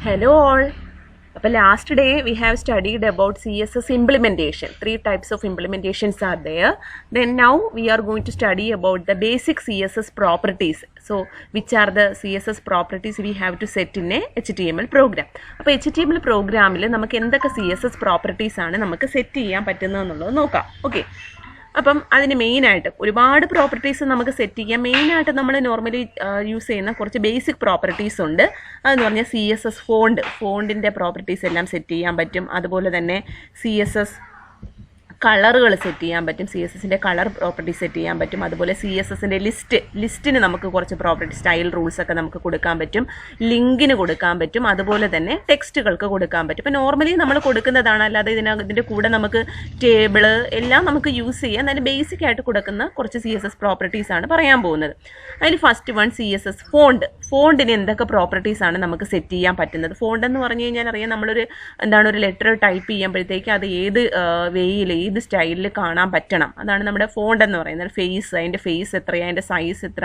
Hello all. Last day we have studied about CSS implementation. 3 types of implementations are there. Then now we are going to study about the basic CSS properties. So which are the CSS properties we have to set in a HTML program. അപ്പോൾ HTML പ്രോഗ്രാമിൽ നമുക്ക് എന്തൊക്കെ CSS properties ആണ് നമുക്ക് set ചെയ്യാൻ പറ്റുന്നതെന്നുള്ളത് നോക്കാം. Okay, അപ്പം അതിന് മെയിനായിട്ട് ഒരുപാട് പ്രോപ്പർട്ടീസ് നമുക്ക് സെറ്റ് ചെയ്യാം. മെയിനായിട്ട് നമ്മൾ നോർമലി യൂസ് ചെയ്യുന്ന കുറച്ച് ബേസിക് പ്രോപ്പർട്ടീസ് ഉണ്ട്. അതെന്ന് പറഞ്ഞാൽ CSS ഫോണ്ടിൻ്റെ പ്രോപ്പർട്ടീസ് എല്ലാം സെറ്റ് ചെയ്യാൻ പറ്റും. അതുപോലെ തന്നെ CSS കളറുകൾ സെറ്റ് ചെയ്യാൻ പറ്റും. CSSൻ്റെ കളർ പ്രോപ്പർട്ടി സെറ്റ് ചെയ്യാൻ പറ്റും. അതുപോലെ CSSൻ്റെ ലിസ്റ്റിന് നമുക്ക് കുറച്ച് പ്രോപ്പർട്ടി സ്റ്റൈൽ റൂൾസ് ഒക്കെ നമുക്ക് കൊടുക്കാൻ പറ്റും. ലിങ്കിന് കൊടുക്കാൻ പറ്റും. അതുപോലെ തന്നെ ടെക്സ്റ്റുകൾക്ക് കൊടുക്കാൻ പറ്റും. ഇപ്പോൾ നോർമലി നമ്മൾ കൊടുക്കുന്നതാണ്, അല്ലാതെ ഇതിൻ്റെ കൂടെ നമുക്ക് ടേബിള് എല്ലാം നമുക്ക് യൂസ് ചെയ്യാം. അതിന് ബേസിക് ആയിട്ട് കൊടുക്കുന്ന കുറച്ച് CSS പ്രോപ്പർട്ടീസ് ആണ് പറയാൻ പോകുന്നത്. അതിൽ ഫസ്റ്റ് വൺ CSS ഫോണ്ടിന് എന്തൊക്കെ പ്രോപ്പർട്ടീസ് ആണ് നമുക്ക് സെറ്റ് ചെയ്യാൻ പറ്റുന്നത്. ഫോണ്ട് എന്ന് പറഞ്ഞു കഴിഞ്ഞാൽ അറിയാം, നമ്മളൊരു ഒരു ലെറ്റർ ടൈപ്പ് ചെയ്യുമ്പോഴത്തേക്ക് അത് ഏത് വേയിൽ ഏത് സ്റ്റൈലിൽ കാണാൻ പറ്റണം. അതാണ് നമ്മുടെ ഫോണ്ട് എന്ന് പറയുന്നത്. ഫേസ്, അതിൻ്റെ ഫേസ് എത്രയാണ്, അതിൻ്റെ സൈസ് എത്ര,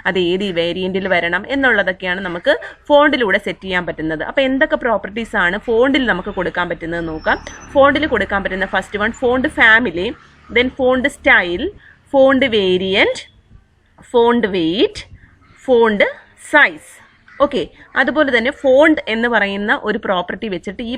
അത് ഏത് വേരിയൻറ്റിൽ വരണം എന്നുള്ളതൊക്കെയാണ് നമുക്ക് ഫോണ്ടിലൂടെ സെറ്റ് ചെയ്യാൻ പറ്റുന്നത്. അപ്പോൾ എന്തൊക്കെ പ്രോപ്പർട്ടീസ് ആണ് ഫോണ്ടിൽ നമുക്ക് കൊടുക്കാൻ പറ്റുന്നത് നോക്കാം. ഫോണ്ടിൽ കൊടുക്കാൻ പറ്റുന്ന first one font family, then font style, font variant, font weight, font size. Okay, അതുപോലെ തന്നെ ഫോണ്ട് എന്ന് പറയുന്ന ഒരു പ്രോപ്പർട്ടി വെച്ചിട്ട് ഈ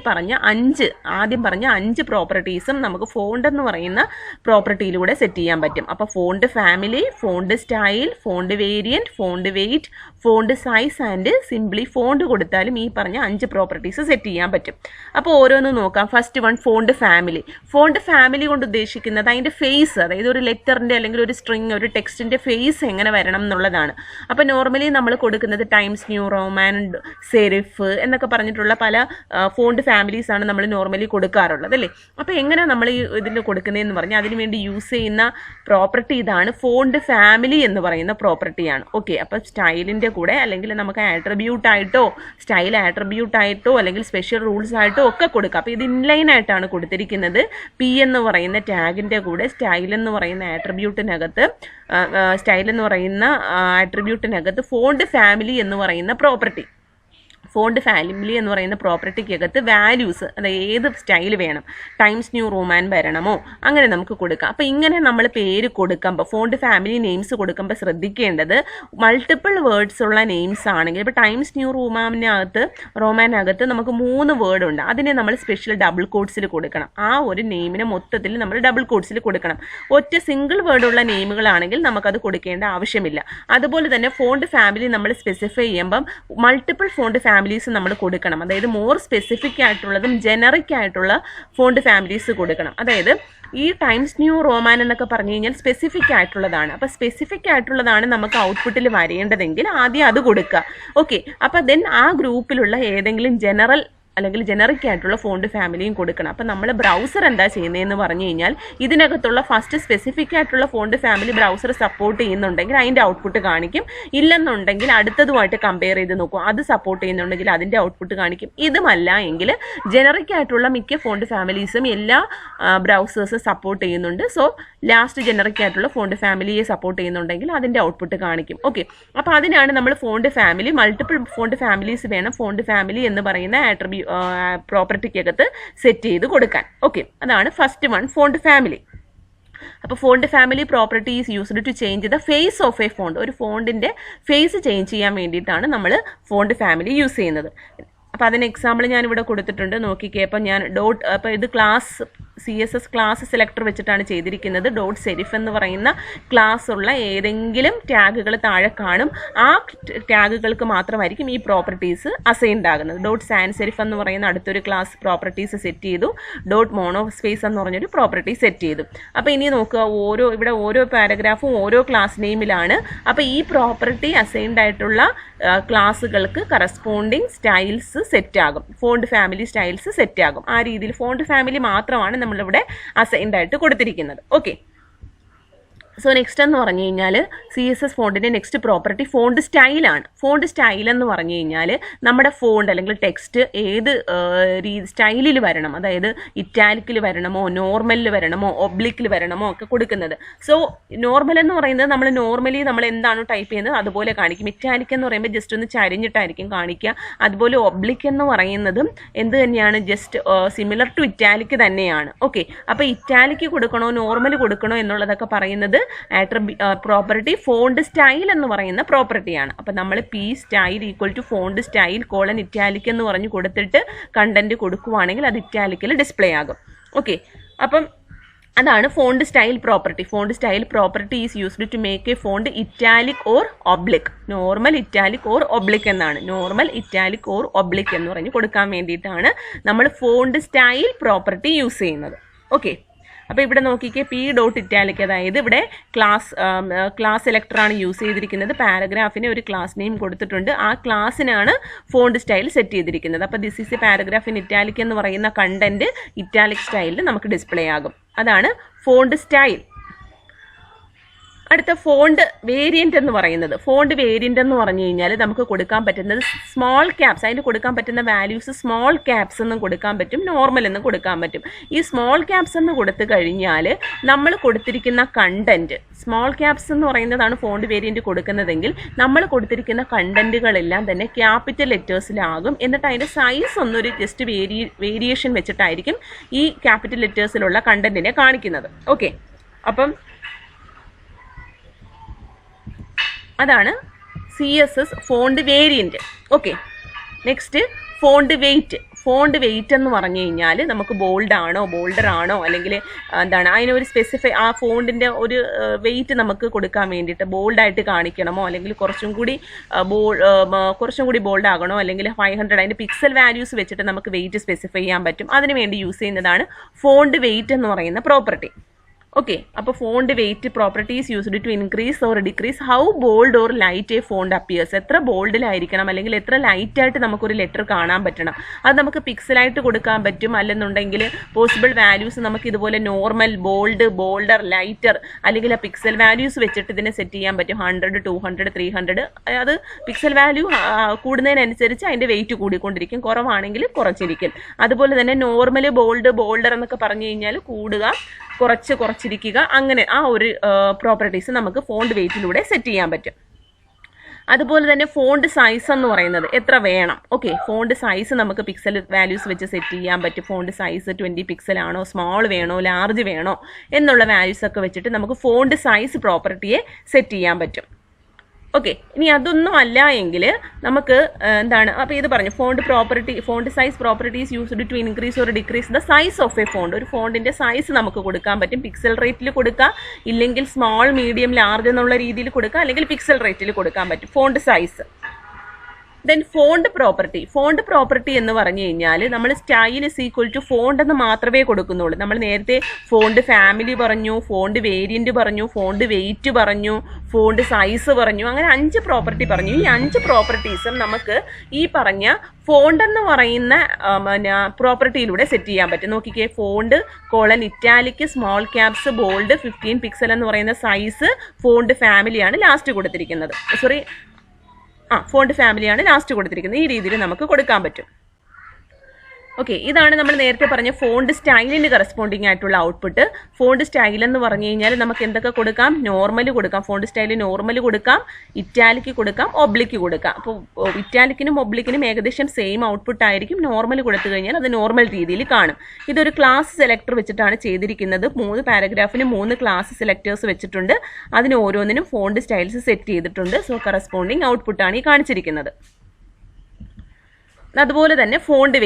ആദ്യം പറഞ്ഞ 5 പ്രോപ്പർട്ടീസും നമുക്ക് ഫോണ്ട് എന്ന് പറയുന്ന പ്രോപ്പർട്ടിയിലൂടെ സെറ്റ് ചെയ്യാൻ പറ്റും. അപ്പോൾ font family, font style, font variant, font weight, font size and simply font കൊടുത്താലും ഈ പറഞ്ഞ 5 പ്രോപ്പർട്ടീസ് സെറ്റ് ചെയ്യാൻ പറ്റും. അപ്പോൾ ഓരോന്ന് നോക്കാം. First one font family. Font family കൊണ്ട് ഉദ്ദേശിക്കുന്നത് അതിൻ്റെ ഫേസ്, അതായത് ഒരു ലെറ്ററിൻ്റെ അല്ലെങ്കിൽ ഒരു സ്ട്രിങ്, ഒരു ടെക്സ്റ്റിൻ്റെ ഫേസ് എങ്ങനെ വരണം എന്നുള്ളതാണ്. അപ്പോൾ നോർമലി നമ്മൾ കൊടുക്കുന്നത് ടൈംസ് ന്യൂ റോമാൻ, സെരിഫ് എന്നൊക്കെ പറഞ്ഞിട്ടുള്ള പല ഫോണ്ട് ഫാമിലീസ് ആണ് നമ്മൾ നോർമലി കൊടുക്കാറുള്ളത് അല്ലേ. അപ്പോൾ എങ്ങനെ നമ്മൾ ഇതിൽ കൊടുക്കുന്നതെന്ന് പറഞ്ഞാൽ അതിനുവേണ്ടി യൂസ് ചെയ്യുന്ന പ്രോപ്പർട്ടി ഇതാണ്, ഫോണ്ട് ഫാമിലി എന്ന് പറയുന്ന പ്രോപ്പർട്ടിയാണ്. ഓക്കെ, അപ്പോൾ സ്റ്റൈലിൻ്റെ കൂടെ അല്ലെങ്കിൽ നമുക്ക് ആട്രിബ്യൂട്ട് ആയിട്ടോ സ്റ്റൈൽ ആട്രിബ്യൂട്ട് ആയിട്ടോ അല്ലെങ്കിൽ സ്പെഷ്യൽ റൂൾസ് ആയിട്ടോ ഒക്കെ കൊടുക്കാം. അപ്പോൾ ഇത് ഇൻലൈൻ ആയിട്ടാണ് കൊടുത്തിരിക്കുന്നത്. P എന്ന് പറയുന്ന ടാഗിൻ്റെ കൂടെ സ്റ്റൈൽ എന്ന് പറയുന്ന ആട്രിബ്യൂട്ടിനകത്ത് ഫോണ്ട് ഫാമിലി എന്ന് പറയുന്ന പ്രോപ്പർട്ടി, ഫോണ്ട് ഫാമിലി എന്ന് പറയുന്ന പ്രോപ്പർട്ടിക്കകത്ത് വാല്യൂസ്, അതായത് ഏത് സ്റ്റൈൽ വേണം, ടൈംസ് ന്യൂ റോമാൻ വരണമോ അങ്ങനെ നമുക്ക് കൊടുക്കാം. അപ്പോൾ ഇങ്ങനെ നമ്മൾ പേര് കൊടുക്കുമ്പോൾ ഫോണ്ട് ഫാമിലി നെയിംസ് കൊടുക്കുമ്പോൾ ശ്രദ്ധിക്കേണ്ടത് മൾട്ടിപ്പിൾ വേർഡ്സ് ഉള്ള നെയിംസ് ആണെങ്കിൽ, ഇപ്പോൾ ടൈംസ് ന്യൂ റോമാനകത്ത് നമുക്ക് 3 വേർഡ് ഉണ്ട്. അതിനെ നമ്മൾ സ്പെഷ്യൽ ഡബിൾ കോട്ട്സിൽ കൊടുക്കണം. ആ ഒരു നെയിമിനെ മൊത്തത്തിൽ നമ്മൾ ഡബിൾ കോട്ട്സിൽ കൊടുക്കണം. ഒറ്റ സിംഗിൾ വേർഡുള്ള നെയിമുകളാണെങ്കിൽ നമുക്കത് കൊടുക്കേണ്ട ആവശ്യമില്ല. അതുപോലെ തന്നെ ഫോണ്ട് ഫാമിലി നമ്മൾ സ്പെസിഫൈ ചെയ്യുമ്പം മൾട്ടിപ്പിൾ ഫോണ്ട് ഫാമിലീസ് നമ്മൾ കൊടുക്കണം. അതായത് മോർ സ്പെസിഫിക് ആയിട്ടുള്ളതും ജനറിക് ആയിട്ടുള്ള ഫോണ്ട് ഫാമിലീസ് കൊടുക്കണം. അതായത് ഈ ടൈംസ് ന്യൂ റോമാൻ എന്നൊക്കെ പറഞ്ഞു കഴിഞ്ഞാൽ സ്പെസിഫിക് ആയിട്ടുള്ളതാണ്. അപ്പോൾ സ്പെസിഫിക് ആയിട്ടുള്ളതാണ് നമുക്ക് ഔട്ട്പുട്ടിൽ വരേണ്ടതെങ്കിൽ ആദ്യം അത് കൊടുക്കുക. ഓക്കെ, അപ്പോൾ ദെൻ ആ ഗ്രൂപ്പിലുള്ള ഏതെങ്കിലും ജനറിക് ആയിട്ടുള്ള ഫോണ്ട് ഫാമിലിയും കൊടുക്കണം. അപ്പം നമ്മൾ ബ്രൗസർ എന്താ ചെയ്യുന്നതെന്ന് പറഞ്ഞു കഴിഞ്ഞാൽ ഇതിനകത്തുള്ള ഫസ്റ്റ് സ്പെസിഫിക് ആയിട്ടുള്ള ഫോണ്ട് ഫാമിലി ബ്രൗസർ സപ്പോർട്ട് ചെയ്യുന്നുണ്ടെങ്കിൽ അതിൻ്റെ ഔട്ട്പുട്ട് കാണിക്കും. ഇല്ലെന്നുണ്ടെങ്കിൽ അടുത്തതുമായിട്ട് കമ്പയർ ചെയ്ത് നോക്കും, അത് സപ്പോർട്ട് ചെയ്യുന്നുണ്ടെങ്കിൽ അതിൻ്റെ ഔട്ട്പുട്ട് കാണിക്കും. ഇതുമല്ല എങ്കിൽ ജനറിക് ആയിട്ടുള്ള മിക്ക ഫോണ്ട് ഫാമിലീസും എല്ലാ ബ്രൗസേഴ്സും സപ്പോർട്ട് ചെയ്യുന്നുണ്ട്. സോ ലാസ്റ്റ് ജനറിക് ആയിട്ടുള്ള ഫോണ്ട് ഫാമിലിയെ സപ്പോർട്ട് ചെയ്യുന്നുണ്ടെങ്കിൽ അതിൻ്റെ ഔട്ട്പുട്ട് കാണിക്കും. ഓക്കെ, അപ്പോൾ അതിനാണ് നമ്മൾ font family, multiple font families വേണം ഫോണ്ട് ഫാമിലി എന്ന് പറയുന്ന പ്രോപ്പർട്ടിക്കകത്ത് സെറ്റ് ചെയ്ത് കൊടുക്കാൻ. ഓക്കെ, അതാണ് ഫസ്റ്റ് വൺ, ഫോണ്ട് ഫാമിലി. അപ്പോൾ font family property is used to change the face of a font. ഒരു ഫോണ്ടിൻ്റെ ഫേസ് ചേഞ്ച് ചെയ്യാൻ വേണ്ടിയിട്ടാണ് നമ്മൾ ഫോണ്ട് ഫാമിലി യൂസ് ചെയ്യുന്നത്. അപ്പോൾ അതിന് എക്സാമ്പിൾ ഞാനിവിടെ കൊടുത്തിട്ടുണ്ട്, നോക്കിക്കേ. അപ്പോൾ ഞാൻ അപ്പോൾ ഇത് CSS ക്ലാസ് സെലക്ടർ വെച്ചിട്ടാണ് ചെയ്തിരിക്കുന്നത്. .serif എന്ന് പറയുന്ന ക്ലാസ് ഉള്ള ഏതെങ്കിലും ടാഗുകൾ താഴെ കാണും. ആ ടാഗുകൾക്ക് മാത്രമായിരിക്കും ഈ പ്രോപ്പർട്ടീസ് അസൈൻഡ് ആകുന്നത്. .sans serif എന്ന് പറയുന്ന അടുത്തൊരു ക്ലാസ് പ്രോപ്പർട്ടീസ് സെറ്റ് ചെയ്തു. .monospace എന്ന് പറഞ്ഞൊരു പ്രോപ്പർട്ടി സെറ്റ് ചെയ്തു. അപ്പോൾ ഇനി നോക്കുക, ഇവിടെ ഓരോ പാരഗ്രാഫും ഓരോ ക്ലാസ് നെയിമിലാണ്. അപ്പോൾ ഈ പ്രോപ്പർട്ടി അസൈൻഡ് ആയിട്ടുള്ള ക്ലാസ്സുകൾക്ക് കറസ്പോണ്ടിങ് സ്റ്റൈൽസ് സെറ്റ് ആകും, ഫോണ്ട് ഫാമിലി സ്റ്റൈൽസ് സെറ്റ് ആകും. ആ രീതിയിൽ ഫോണ്ട് ഫാമിലി മാത്രമാണ് നമ്മളിവിടെ അസൈൻഡ് ആയിട്ട് കൊടുത്തിരിക്കുന്നത്. ഓക്കെ, സോ നെക്സ്റ്റ് എന്ന് പറഞ്ഞു കഴിഞ്ഞാൽ CSS ഫോണ്ടിൻ്റെ നെക്സ്റ്റ് പ്രോപ്പർട്ടി ഫോണ്ട് സ്റ്റൈലാണ്. ഫോണ്ട് സ്റ്റൈൽ എന്ന് പറഞ്ഞു കഴിഞ്ഞാൽ നമ്മുടെ ഫോണ്ട് അല്ലെങ്കിൽ ടെക്സ്റ്റ് ഏത് സ്റ്റൈലിൽ വരണം, അതായത് ഇറ്റാലിക്കിൽ വരണമോ, നോർമലിൽ വരണമോ, ഒബ്ലിക്കിൽ വരണമോ ഒക്കെ കൊടുക്കുന്നത്. സോ നോർമൽ എന്ന് പറയുന്നത് നമ്മൾ എന്താണോ ടൈപ്പ് ചെയ്യുന്നത് അതുപോലെ കാണിക്കും. ഇറ്റാലിക് എന്ന് പറയുമ്പോൾ ജസ്റ്റ് ഒന്ന് ചരിഞ്ഞിട്ടായിരിക്കും കാണിക്കുക. അതുപോലെ ഒബ്ലിക്ക് എന്ന് പറയുന്നതും എന്ത് തന്നെയാണ്, ജസ്റ്റ് സിമിലർ ടു ഇറ്റാലിക് തന്നെയാണ്. ഓക്കെ, അപ്പോൾ ഇറ്റാലിക് കൊടുക്കണോ നോർമൽ കൊടുക്കണോ എന്നുള്ളതൊക്കെ പറയുന്നത് പ്രോപ്പർട്ടി ഫോണ്ട് സ്റ്റൈൽ എന്ന് പറയുന്ന പ്രോപ്പർട്ടിയാണ്. അപ്പം നമ്മൾ P style equal to font style colon italic എന്ന് പറഞ്ഞ് കൊടുത്തിട്ട് കണ്ടന്റ് കൊടുക്കുവാണെങ്കിൽ അത് ഇറ്റാലിക്കിൽ ഡിസ്പ്ലേ ആകും. ഓക്കെ, അപ്പം അതാണ് font style property. Font style property is used to make a font italic or oblique. Normal italic or oblique എന്നാണ്. നോർമൽ ഇറ്റാലിക് ഓർ ഒബ്ലിക് എന്ന് പറഞ്ഞ് കൊടുക്കാൻ വേണ്ടിയിട്ടാണ് നമ്മൾ ഫോണ്ട് സ്റ്റൈൽ പ്രോപ്പർട്ടി യൂസ് ചെയ്യുന്നത്. ഓക്കെ, അപ്പോൾ ഇവിടെ നോക്കിക്കേ, പി ഡോട്ട് ഇറ്റാലിക്, അതായത് ഇവിടെ ക്ലാസ് സെലക്ടറാണ് യൂസ് ചെയ്തിരിക്കുന്നത്. പാരഗ്രാഫിന് ഒരു ക്ലാസ് നെയിം കൊടുത്തിട്ടുണ്ട്. ആ ക്ലാസ്സിനാണ് ഫോണ്ട് സ്റ്റൈൽ സെറ്റ് ചെയ്തിരിക്കുന്നത്. അപ്പോൾ this is A paragraph in italic എന്ന് പറയുന്ന കണ്ടന്റ് ഇറ്റാലിക് സ്റ്റൈലിൽ നമുക്ക് ഡിസ്പ്ലേ ആകും. അതാണ് ഫോണ്ട് സ്റ്റൈൽ. അടുത്ത ഫോണ്ട് വേരിയന്റ് എന്ന് പറയുന്നത്. ഫോണ്ട് വേരിയന്റ് എന്ന് പറഞ്ഞു കഴിഞ്ഞാൽ നമുക്ക് കൊടുക്കാൻ പറ്റുന്നത് സ്മോൾ ക്യാപ്സ്, അതിന് കൊടുക്കാൻ പറ്റുന്ന വാല്യൂസ് സ്മോൾ ക്യാപ്സ് എന്നും കൊടുക്കാൻ പറ്റും, നോർമൽ എന്നും കൊടുക്കാൻ പറ്റും. ഈ സ്മോൾ ക്യാപ്സ് എന്ന് കൊടുത്തു കഴിഞ്ഞാൽ നമ്മൾ കൊടുത്തിരിക്കുന്ന കണ്ടന്റ്, സ്മോൾ ക്യാപ്സ് എന്ന് പറയുന്നതാണ് ഫോണ്ട് വേരിയന്റ് കൊടുക്കുന്നതെങ്കിൽ നമ്മൾ കൊടുത്തിരിക്കുന്ന കണ്ടന്റുകളെല്ലാം തന്നെ ക്യാപിറ്റൽ ലെറ്റേഴ്സിലാകും. എന്നിട്ട് അതിൻ്റെ സൈസ് ഒന്നൊരു ജസ്റ്റ് വേരിയേഷൻ വെച്ചിട്ടായിരിക്കും ഈ ക്യാപിറ്റൽ ലെറ്റേഴ്സിലുള്ള കണ്ടന്റിനെ കാണിക്കുന്നത്. ഓക്കെ, അപ്പം അതാണ് CSS font variant. Okay, next font weight. Font weight എന്ന് പറഞ്ഞു കഴിഞ്ഞാൽ നമുക്ക് ബോൾഡ് ആണോ ബോൾഡർ ആണോ അല്ലെങ്കിൽ എന്താണ് അതിനൊരു സ്പെസിഫൈ ആ ഫോണ്ടിൻ്റെ ഒരു വെയിറ്റ് നമുക്ക് കൊടുക്കാൻ വേണ്ടിയിട്ട് ബോൾഡായിട്ട് കാണിക്കണമോ അല്ലെങ്കിൽ കുറച്ചും കൂടി ബോൾഡ് ആകണോ അല്ലെങ്കിൽ 500 അതിൻ്റെ പിക്സൽ വാല്യൂസ് വെച്ചിട്ട് നമുക്ക് വെയിറ്റ് സ്പെസിഫൈ ചെയ്യാൻ പറ്റും. അതിന് വേണ്ടി യൂസ് ചെയ്യുന്നതാണ് ഫോണ്ട് വെയിറ്റ് എന്ന് പറയുന്ന പ്രോപ്പർട്ടി. ഓക്കെ, അപ്പോൾ font weight property is used to increase or decrease how bold or light a font appears. എത്ര ബോൾഡിലായിരിക്കണം അല്ലെങ്കിൽ എത്ര ലൈറ്റായിട്ട് നമുക്കൊരു ലെറ്റർ കാണാൻ പറ്റണം. അത് നമുക്ക് പിക്സലായിട്ട് കൊടുക്കാൻ പറ്റും. അല്ലെന്നുണ്ടെങ്കിൽ പോസിബിൾ വാല്യൂസ് നമുക്ക് ഇതുപോലെ നോർമൽ, ബോൾഡ്, ബോൾഡർ, ലൈറ്റർ അല്ലെങ്കിൽ ആ പിക്സൽ വാല്യൂസ് വെച്ചിട്ട് ഇതിനെ സെറ്റ് ചെയ്യാൻ പറ്റും. 100, 200, 300. അത് പിക്സൽ വാല്യൂ കൂടുന്നതിനനുസരിച്ച് അതിൻ്റെ വെയിറ്റ് കൂടിക്കൊണ്ടിരിക്കും. കുറവാണെങ്കിൽ കുറച്ചിരിക്കും. അതുപോലെ തന്നെ നോർമൽ, ബോൾഡ്, ബോൾഡർ എന്നൊക്കെ പറഞ്ഞു കഴിഞ്ഞാൽ കൂടുക, കുറച്ചിരിക്കുക, അങ്ങനെ ആ ഒരു പ്രോപ്പർട്ടീസ് നമുക്ക് ഫോണ്ട് വെയിറ്റിലൂടെ സെറ്റ് ചെയ്യാൻ പറ്റും. അതുപോലെ തന്നെ ഫോണ്ട് സൈസ് എന്ന് പറയുന്നത് എത്ര വേണം. ഓക്കെ, ഫോണ്ട് സൈസ് നമുക്ക് പിക്സൽ വാല്യൂസ് വെച്ച് സെറ്റ് ചെയ്യാൻ പറ്റും. ഫോണ്ട് സൈസ് 20 പിക്സൽ ആണോ, സ്മോൾ വേണോ, ലാർജ് വേണോ എന്നുള്ള വാല്യൂസ് ഒക്കെ വെച്ചിട്ട് നമുക്ക് ഫോണ്ട് സൈസ് പ്രോപ്പർട്ടിയെ സെറ്റ് ചെയ്യാൻ പറ്റും. ഓക്കെ, ഇനി അതൊന്നും അല്ല എങ്കിൽ നമുക്ക് എന്താണ്, അപ്പോൾ ഇത് പറഞ്ഞു font size properties used to increase or decrease the size of a font. ഒരു ഫോണ്ടിൻ്റെ സൈസ് നമുക്ക് കൊടുക്കാൻ പറ്റും. പിക്സൽ റേറ്റിൽ കൊടുക്കാം, ഇല്ലെങ്കിൽ സ്മോൾ, മീഡിയം, ലാർജ് എന്നുള്ള രീതിയിൽ കൊടുക്കാം, അല്ലെങ്കിൽ പിക്സൽ റേറ്റിൽ കൊടുക്കാൻ പറ്റും font size. Then font property എന്ന് പറഞ്ഞു കഴിഞ്ഞാൽ നമ്മൾ style is equal to font എന്ന് മാത്രമേ കൊടുക്കുന്നുള്ളൂ. നമ്മൾ നേരത്തെ ഫോണ്ട് ഫാമിലി പറഞ്ഞു, ഫോണ്ട് വേരിയന്റ് പറഞ്ഞു, ഫോണ്ട് വെയിറ്റ് പറഞ്ഞു, ഫോണ്ട് സൈസ് പറഞ്ഞു, അങ്ങനെ 5 പ്രോപ്പർട്ടി പറഞ്ഞു. ഈ 5 പ്രോപ്പർട്ടീസും നമുക്ക് ഈ പറഞ്ഞ ഫോണ്ട് എന്ന് പറയുന്ന പ്രോപ്പർട്ടിയിലൂടെ സെറ്റ് ചെയ്യാൻ പറ്റും. നോക്കിക്കേ, font colon italic, small caps, bold, 15 pixel എന്ന് പറയുന്ന സൈസ്, ഫോണ്ട് ഫാമിലിയാണ് ലാസ്റ്റ് കൊടുത്തിരിക്കുന്നത്. ഫോണ്ട് ഫാമിലിയാണ് ലാസ്റ്റ് കൊടുത്തിരിക്കുന്നത്. ഈ രീതിയിൽ നമുക്ക് കൊടുക്കാൻ പറ്റും. ഓക്കെ, ഇതാണ് നമ്മൾ നേരത്തെ പറഞ്ഞ ഫോണ്ട് സ്റ്റൈലിന് കറസ്പോണ്ടിങ് ആയിട്ടുള്ള ഔട്ട്പുട്ട്. ഫോണ്ട് സ്റ്റൈൽ എന്ന് പറഞ്ഞു കഴിഞ്ഞാൽ നമുക്ക് എന്തൊക്കെ കൊടുക്കാം, നോർമൽ കൊടുക്കാം, ഫോണ്ട് സ്റ്റൈൽ നോർമൽ കൊടുക്കാം, ഇറ്റാലിക്ക് കൊടുക്കാം, ഒബ്ലിക്ക് കൊടുക്കാം. അപ്പോൾ ഇറ്റാലിക്കിനും ഒബ്ലിക്കിനും ഏകദേശം സെയിം ഔട്ട്പുട്ട് ആയിരിക്കും. നോർമൽ കൊടുത്തു കഴിഞ്ഞാൽ അത് നോർമൽ രീതിയിൽ കാണും. ഇതൊരു ക്ലാസ് സെലക്ടർ വെച്ചിട്ടാണ് ചെയ്തിരിക്കുന്നത്. 3 പാരഗ്രാഫിന് 3 ക്ലാസ് സെലക്ടേഴ്സ് വെച്ചിട്ടുണ്ട്. അതിന് ഓരോന്നിനും ഫോണ്ട് സ്റ്റൈൽസ് സെറ്റ് ചെയ്തിട്ടുണ്ട്. സോ കറസ്പോണ്ടിങ് ഔട്ട്പുട്ടാണ് ഈ കാണിച്ചിരിക്കുന്നത്. അതുപോലെ തന്നെ ഫോണ്ട്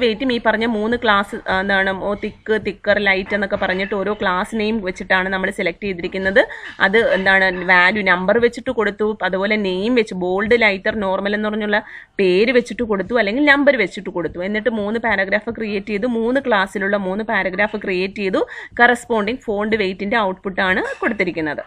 വെയിറ്റും ഈ പറഞ്ഞ 3 ക്ലാസ് എന്താണ്, തിക്ക്, തിക്കർ, ലൈറ്റ് എന്നൊക്കെ പറഞ്ഞിട്ട് ഓരോ ക്ലാസ് നെയിം വെച്ചിട്ടാണ് നമ്മൾ സെലക്ട് ചെയ്തിരിക്കുന്നത്. അത് എന്താണ്, വാല്യൂ നമ്പർ വെച്ചിട്ട് കൊടുത്തു, അതുപോലെ നെയിം വെച്ച് ബോൾഡ്, ലൈറ്റർ, നോർമൽ എന്ന് പറഞ്ഞുള്ള പേര് വെച്ചിട്ട് കൊടുത്തു, അല്ലെങ്കിൽ നമ്പർ വെച്ചിട്ട് കൊടുത്തു. എന്നിട്ട് 3 പാരഗ്രാഫ് ക്രിയേറ്റ് ചെയ്തു, 3 ക്ലാസ്സിലുള്ള 3 പാരഗ്രാഫ് ക്രിയേറ്റ് ചെയ്തു. കറസ്പോണ്ടിങ് ഫോണ്ട് വെയിറ്റിൻ്റെ ഔട്ട്പുട്ടാണ് കൊടുത്തിരിക്കുന്നത്.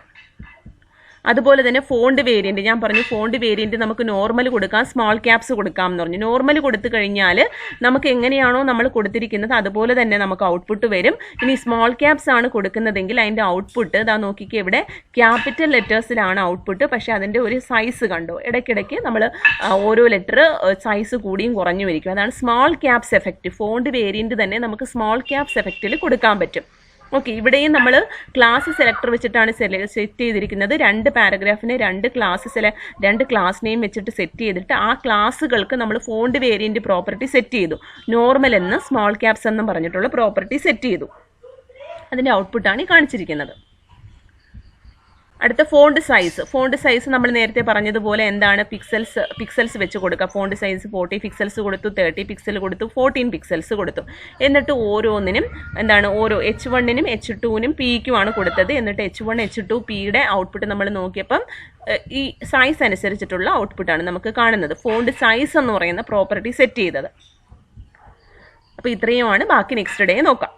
അതുപോലെ തന്നെ ഫോണ്ട് വേരിയൻറ്റ്, ഞാൻ പറഞ്ഞു ഫോണ്ട് വേരിയൻറ്റ് നമുക്ക് നോർമൽ കൊടുക്കാം, സ്മോൾ ക്യാപ്സ് കൊടുക്കാം എന്ന് പറഞ്ഞു. നോർമൽ കൊടുത്തു കഴിഞ്ഞാൽ നമുക്ക് എങ്ങനെയാണോ നമ്മൾ കൊടുത്തിരിക്കുന്നത് അതുപോലെ തന്നെ നമുക്ക് ഔട്ട്പുട്ട് വരും. ഇനി സ്മോൾ ക്യാപ്സ് ആണ് കൊടുക്കുന്നതെങ്കിൽ അതിൻ്റെ ഔട്ട്പുട്ട് ഇതാ നോക്കിക്കുക, ഇവിടെ ക്യാപിറ്റൽ ലെറ്റേഴ്സിലാണ് ഔട്ട്പുട്ട്. പക്ഷേ അതിൻ്റെ ഒരു സൈസ് കണ്ടോ, ഇടയ്ക്കിടയ്ക്ക് നമ്മൾ ഓരോ ലെറ്റർ സൈസ് കൂടിയും കുറഞ്ഞു വരിക്കും. അതാണ് small caps effect. Font variant തന്നെ നമുക്ക് സ്മോൾ ക്യാപ്സ് എഫക്റ്റിൽ കൊടുക്കാൻ പറ്റും. ഓക്കെ, ഇവിടെയും നമ്മൾ ക്ലാസ് സെലക്ടർ വെച്ചിട്ടാണ് സെറ്റ് ചെയ്തിരിക്കുന്നത്. 2 പാരഗ്രാഫിനെ 2 ക്ലാസ് നെയിം വെച്ചിട്ട് സെറ്റ് ചെയ്തിട്ട് ആ ക്ലാസ്സുകൾക്ക് നമ്മൾ ഫോണ്ട് വേരിയൻറ്റ് പ്രോപ്പർട്ടി സെറ്റ് ചെയ്തു. നോർമൽ എന്ന് സ്മോൾ ക്യാപ്സ് എന്നും പറഞ്ഞിട്ടുള്ള പ്രോപ്പർട്ടി സെറ്റ് ചെയ്തു. അതിൻ്റെ ഔട്ട്പുട്ടാണ് ഈ കാണിച്ചിരിക്കുന്നത്. അടുത്ത ഫോണ്ട് സൈസ് നമ്മൾ നേരത്തെ പറഞ്ഞതുപോലെ എന്താണ്, പിക്സൽസ് വെച്ച് കൊടുക്കുക. ഫോണ്ട് സൈസ് 40 പിക്സൽസ് കൊടുത്തു, 30 പിക്സൽ കൊടുത്തു, 14 പിക്സൽസ് കൊടുത്തു. എന്നിട്ട് ഓരോന്നിനും എന്താണ്, ഓരോ H1നും H2നും Pക്കുമാണ് കൊടുത്തത്. എന്നിട്ട് H1 H2 Pയുടെ ഔട്ട്പുട്ട് നമ്മൾ നോക്കിയപ്പം ഈ സൈസ് അനുസരിച്ചിട്ടുള്ള ഔട്ട്പുട്ടാണ് നമുക്ക് കാണുന്നത്. ഫോണ്ട് സൈസ് എന്ന് പറയുന്ന പ്രോപ്പർട്ടി സെറ്റ് ചെയ്തത്. അപ്പോൾ ഇത്രയുമാണ്. ബാക്കി നെക്സ്റ്റ് ഡേ നോക്കാം.